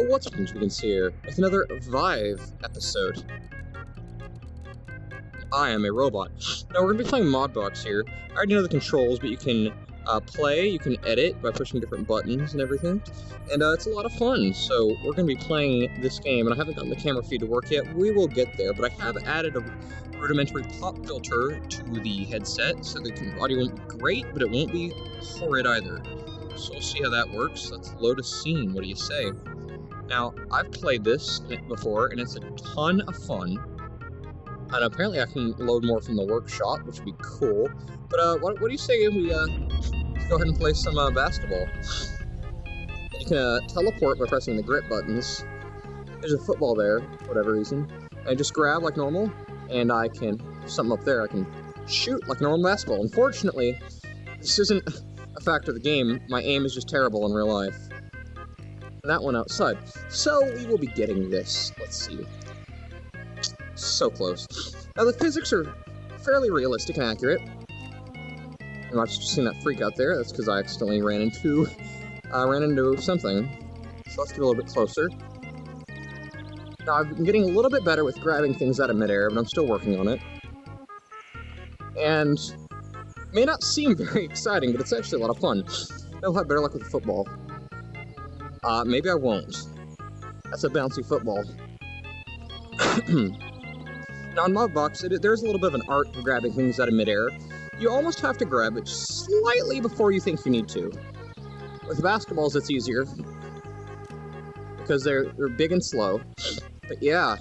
What's ModBox here with another Vive episode. I am a robot. Now we're going to be playing ModBox here. I already know the controls, but you can play, you can edit by pushing different buttons and everything. And it's a lot of fun, so we're going to be playing this game, and I haven't gotten the camera feed to work yet. We will get there, but I have added a rudimentary pop filter to the headset, so the audio won't be great, but it won't be horrid either. So we'll see how that works. Let's load a scene, what do you say? Now, I've played this before, and it's a ton of fun. And apparently I can load more from the workshop, which would be cool. But what do you say if we go ahead and play some basketball? You can teleport by pressing the grip buttons. There's a football there, for whatever reason. I just grab like normal, and I can, something up there, I can shoot like normal basketball. Unfortunately, this isn't a factor of the game. My aim is just terrible in real life. And that one outside. So we will be getting this. Let's see. So close. Now the physics are fairly realistic and accurate. And I've just seen that freak out there. That's because I accidentally ran into something. So let's get a little bit closer. Now I've been getting a little bit better with grabbing things out of midair, but I'm still working on it. And it may not seem very exciting, but it's actually a lot of fun. I'll have better luck with the football. Maybe I won't. That's a bouncy football. Now, in ModBox, there's a little bit of an art to grabbing things out of midair. You almost have to grab it slightly before you think you need to. With basketballs, it's easier. Because they're big and slow. But yeah.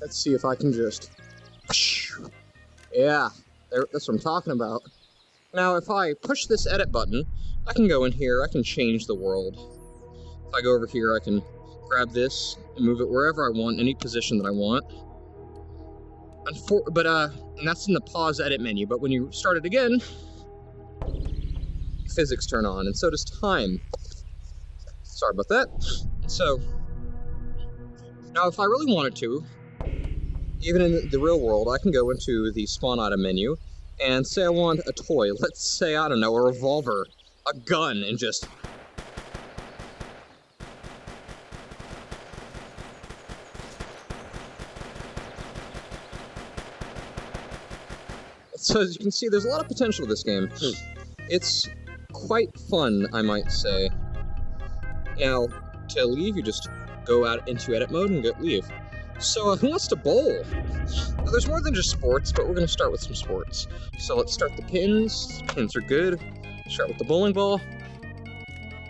Let's see if I can just... Yeah, that's what I'm talking about. Now, if I push this edit button, I can go in here, I can change the world. If I go over here, I can grab this and move it wherever I want, any position that I want. And that's in the pause edit menu, but when you start it again, physics turn on, and so does time. Sorry about that. So, now if I really wanted to, even in the real world, I can go into the spawn item menu, and say I want a toy. Let's say, I don't know, a revolver, a gun, and just... So as you can see, there's a lot of potential to this game. It's quite fun, I might say. Now, to leave, you just go out into edit mode and leave. So, who wants to bowl? Now, there's more than just sports, but we're going to start with some sports. So let's start the pins. Pins are good. Start with the bowling ball.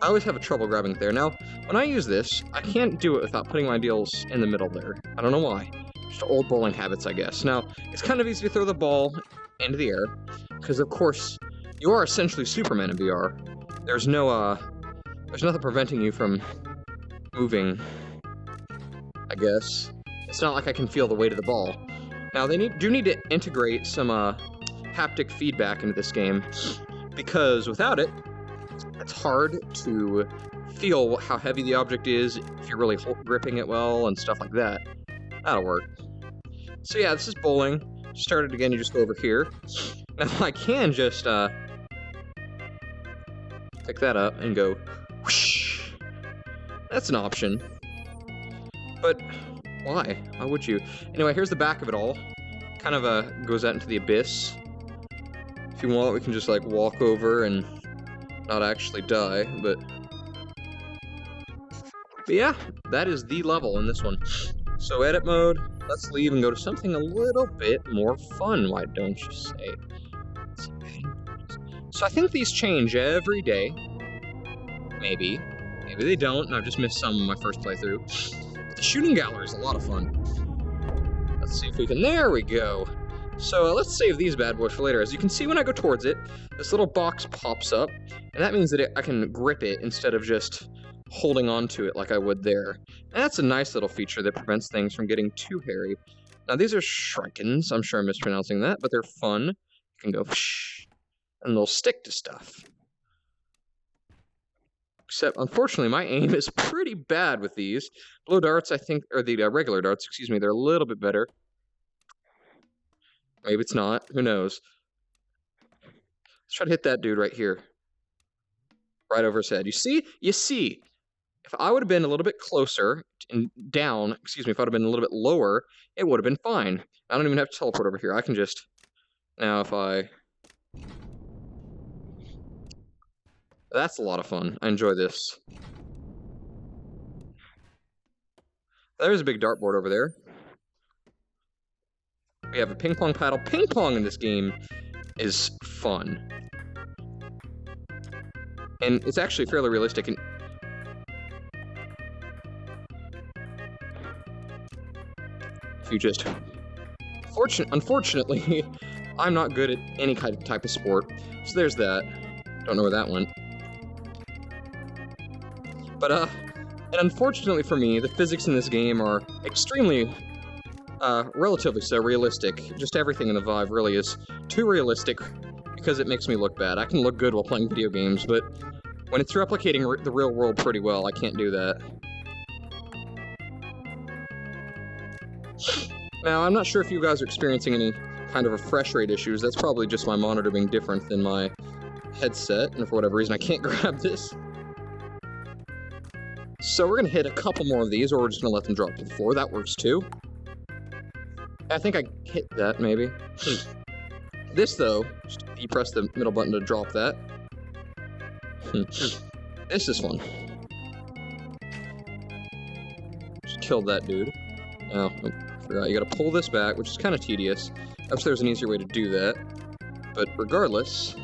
I always have trouble grabbing it there. Now, when I use this, I can't do it without putting my deals in the middle there. I don't know why. Just old bowling habits, I guess. Now, it's kind of easy to throw the ball into the air, because of course, you are essentially Superman in VR. There's nothing preventing you from moving, I guess. It's not like I can feel the weight of the ball. Now, they do need to integrate some haptic feedback into this game, because without it, it's hard to feel how heavy the object is, if you're really gripping it well, and stuff like that. That'll work. So yeah, this is bowling. Start it again, you just go over here. Now, I can just pick that up and go whoosh. That's an option. But why? Why would you? Anyway, here's the back of it all. Kind of goes out into the abyss. If you want, we can just like walk over and not actually die, but yeah, that is the level in this one. So edit mode, let's leave and go to something a little bit more fun, why don't you say? So I think these change every day. Maybe. Maybe they don't, and I've just missed some in my first playthrough. But the shooting gallery is a lot of fun. Let's see if we can, there we go. So let's save these bad boys for later. As you can see when I go towards it, this little box pops up, and that means that I can grip it instead of just holding on to it like I would there. And that's a nice little feature that prevents things from getting too hairy. Now these are shrikens, I'm sure I'm mispronouncing that, but they're fun. You can go whoosh, and they'll stick to stuff. Except, unfortunately, my aim is pretty bad with these. Blow darts, I think, or the regular darts, excuse me, they're a little bit better. Maybe it's not, who knows. Let's try to hit that dude right here. right over his head. You see? You see. If I would have been a little bit closer and down, excuse me, if I would have been a little bit lower, it would have been fine. I don't even have to teleport over here. I can just... Now if I... That's a lot of fun. I enjoy this. There's a big dartboard over there. We have a ping pong paddle. Ping pong in this game is fun. And it's actually fairly realistic. And if you just... Unfortunately, I'm not good at any kind of type of sport. So there's that. Don't know where that went. But, and unfortunately for me, the physics in this game are extremely, relatively so realistic. Just everything in the Vive really is too realistic because it makes me look bad. I can look good while playing video games, but when it's replicating the real world pretty well, I can't do that. Now, I'm not sure if you guys are experiencing any kind of refresh rate issues. That's probably just my monitor being different than my headset, and for whatever reason I can't grab this. So we're going to hit a couple more of these, or we're just going to let them drop to the floor. That works too. I think I hit that, maybe. This, though, just you press the middle button to drop that. This is fun. Just killed that dude. Oh, I forgot. You got to pull this back, which is kind of tedious. I wish there was an easier way to do that. But regardless,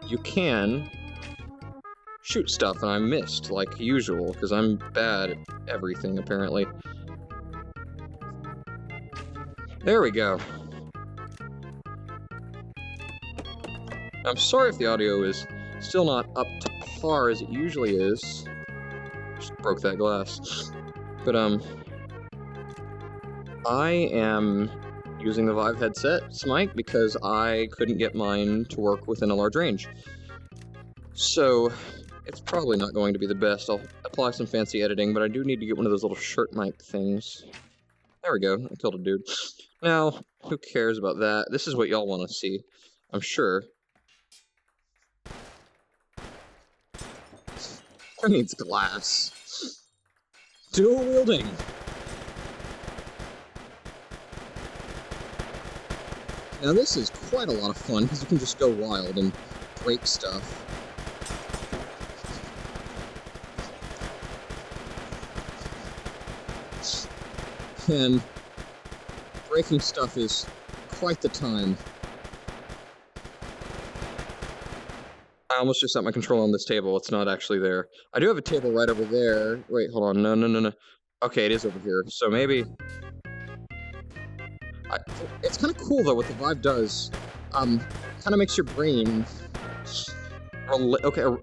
you can... shoot stuff, and I missed, like usual, because I'm bad at everything, apparently. There we go. I'm sorry if the audio is still not up to par as it usually is. Just broke that glass. But, I am using the Vive headset, Smite, because I couldn't get mine to work within a large range. So... it's probably not going to be the best. I'll apply some fancy editing, but I do need to get one of those little shirt mic things. There we go. I killed a dude. Now, who cares about that? This is what y'all want to see, I'm sure. Who needs glass? Dual wielding! Now this is quite a lot of fun, because you can just go wild and break stuff. And breaking stuff is quite the time. I almost just set my control on this table. It's not actually there. I do have a table right over there. Wait, hold on. No. Okay, it is over here. So maybe... it's kind of cool, though, what the Vive does. Kind of makes your brain...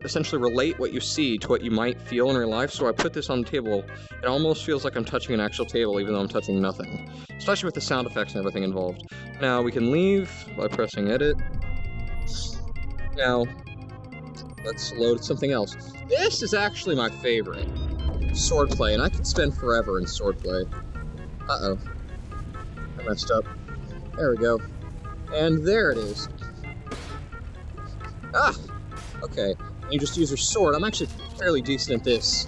essentially relate what you see to what you might feel in real life. So I put this on the table. It almost feels like I'm touching an actual table, even though I'm touching nothing. Especially with the sound effects and everything involved. Now, we can leave by pressing edit. Now, let's load something else. This is actually my favorite. Swordplay, and I could spend forever in swordplay. Uh-oh. I messed up. There we go. And there it is. Ah! Okay, and you just use your sword. I'm actually fairly decent at this.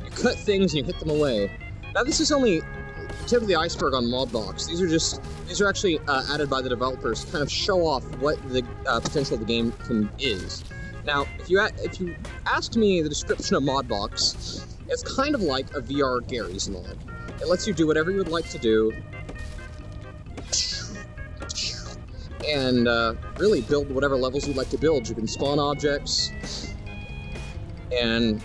You cut things and you hit them away. Now this is only the tip of the iceberg on ModBox. These are actually added by the developers to kind of show off what the potential of the game is. Now, if you asked me the description of ModBox, it's kind of like a VR Garry's mod. It lets you do whatever you would like to do, and really build whatever levels you'd like to build. You can spawn objects and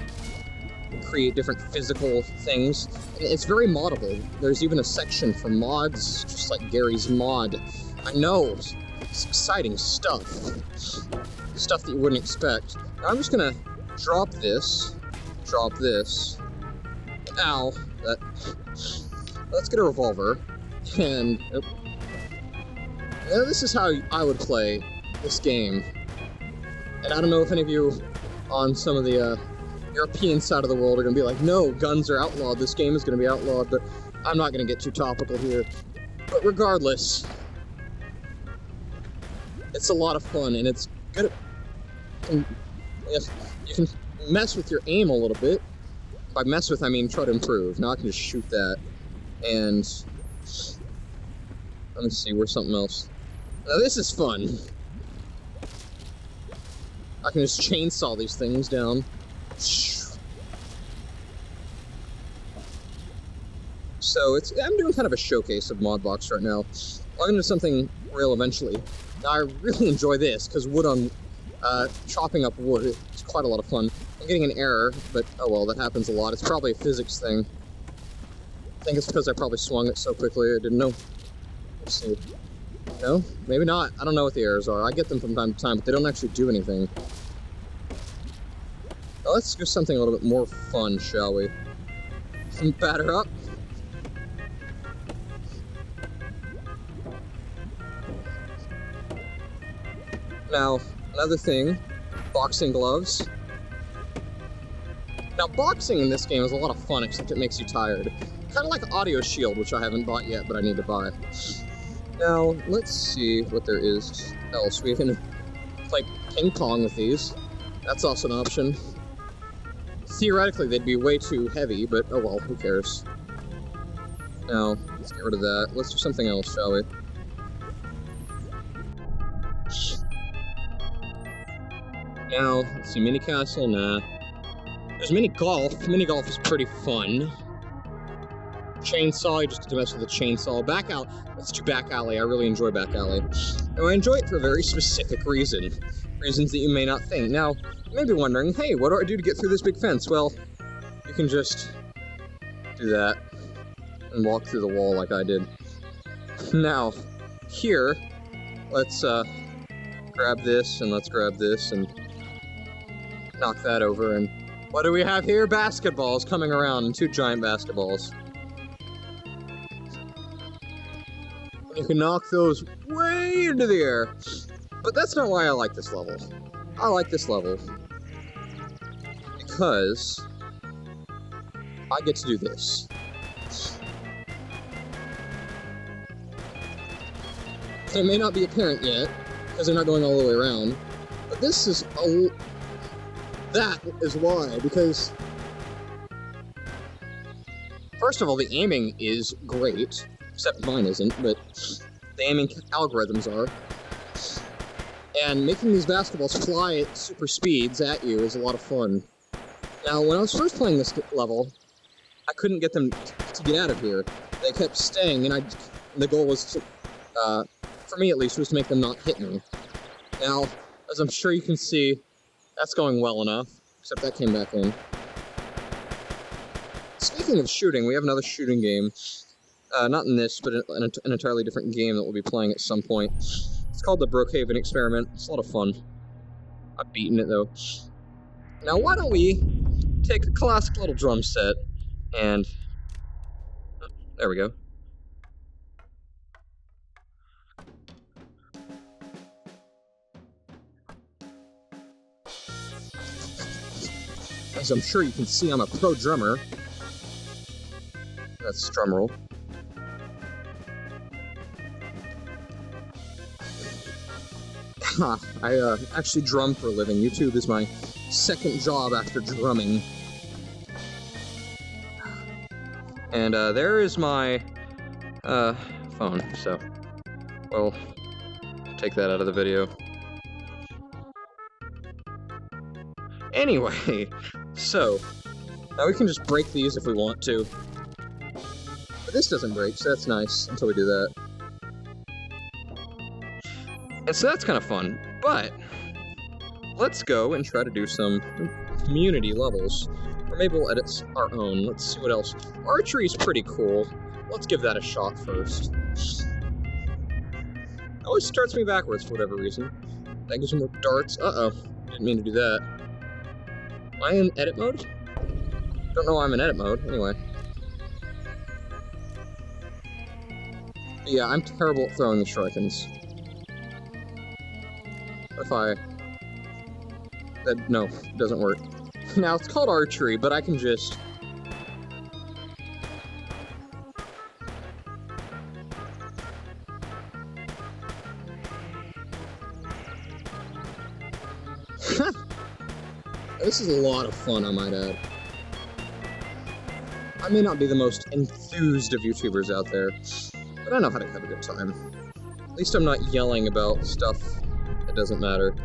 create different physical things. And it's very moddable. There's even a section for mods, just like Garry's mod. I know, it's exciting stuff. Stuff that you wouldn't expect. Now I'm just gonna drop this. Ow. Let's get a revolver. And... now this is how I would play this game. And I don't know if any of you on some of the European side of the world are going to be like, no, guns are outlawed, this game is going to be outlawed, but I'm not going to get too topical here. But regardless, it's a lot of fun, and it's good. Yes, you can mess with your aim a little bit. By mess with, I mean try to improve. Now I can just shoot that. And let me see, where's something else? Now this is fun. I can just chainsaw these things down. So I'm doing kind of a showcase of ModBox right now. I'm gonna do something real eventually. Now I really enjoy this, because wood on chopping up wood is quite a lot of fun. I'm getting an error, but oh well, that happens a lot. It's probably a physics thing. I think it's because I probably swung it so quickly I didn't know. Let's see. No? Maybe not. I don't know what the errors are. I get them from time to time, but they don't actually do anything. Now let's do something a little bit more fun, shall we? Batter up. Now, another thing, boxing gloves. Now, boxing in this game is a lot of fun, except it makes you tired. Kind of like Audio Shield, which I haven't bought yet, but I need to buy. Now, let's see what there is else. We can play ping pong with these. That's also an option. Theoretically, they'd be way too heavy, but oh well, who cares? Now, let's get rid of that. Let's do something else, shall we? Now, let's see, mini castle, nah. There's mini golf. Mini golf is pretty fun. Chainsaw, you just get to mess with the chainsaw. Back alley, let's do back alley. I really enjoy back alley. And I enjoy it for a very specific reason. Reasons that you may not think. Now, you may be wondering, hey, what do I do to get through this big fence? Well, you can just do that and walk through the wall like I did. Now, here, let's grab this and let's grab this and knock that over. And what do we have here? Basketballs coming around, and 2 giant basketballs. You can knock those way into the air. But that's not why I like this level. I like this level because I get to do this. It may not be apparent yet, because they're not going all the way around, but this is that is why, because first of all, the aiming is great, except mine isn't, but the aiming algorithms are. And making these basketballs fly at super speeds at you is a lot of fun. Now, when I was first playing this level, I couldn't get them to get out of here. They kept staying, and the goal was to, for me at least, was to make them not hit me. Now, as I'm sure you can see, that's going well enough, except that came back in. Speaking of shooting, we have another shooting game. Not in this, but an entirely different game that we'll be playing at some point. It's called the Brookhaven Experiment. It's a lot of fun. I've beaten it, though. Now, why don't we take a classic little drum set and... oh, there we go. As I'm sure you can see, I'm a pro drummer. That's drum roll. I actually drum for a living. YouTube is my second job after drumming. And there is my phone, so we'll take that out of the video. Anyway, so now we can just break these if we want to. But this doesn't break, so that's nice until we do that. And so that's kind of fun, but let's go and try to do some community levels. Or maybe we'll edit our own. Let's see what else. Archery is pretty cool. Let's give that a shot first. It always starts me backwards for whatever reason. That gives me more darts. Uh-oh. Didn't mean to do that. Am I in edit mode? Don't know why I'm in edit mode, anyway. But yeah, I'm terrible at throwing the shurikens. If no, it doesn't work. Now, it's called archery, but I can just... This is a lot of fun, I might add. I may not be the most enthused of YouTubers out there, but I know how to have a good time. At least I'm not yelling about stuff that doesn't matter.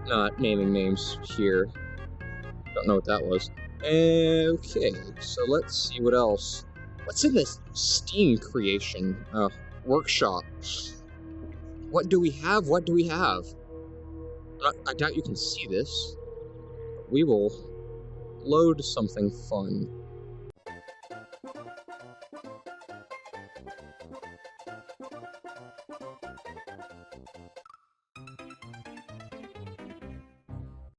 Not naming names here. Don't know what that was. Okay, so let's see what else. What's in this Steam creation workshop? What do we have? What do we have? I doubt you can see this. We will load something fun.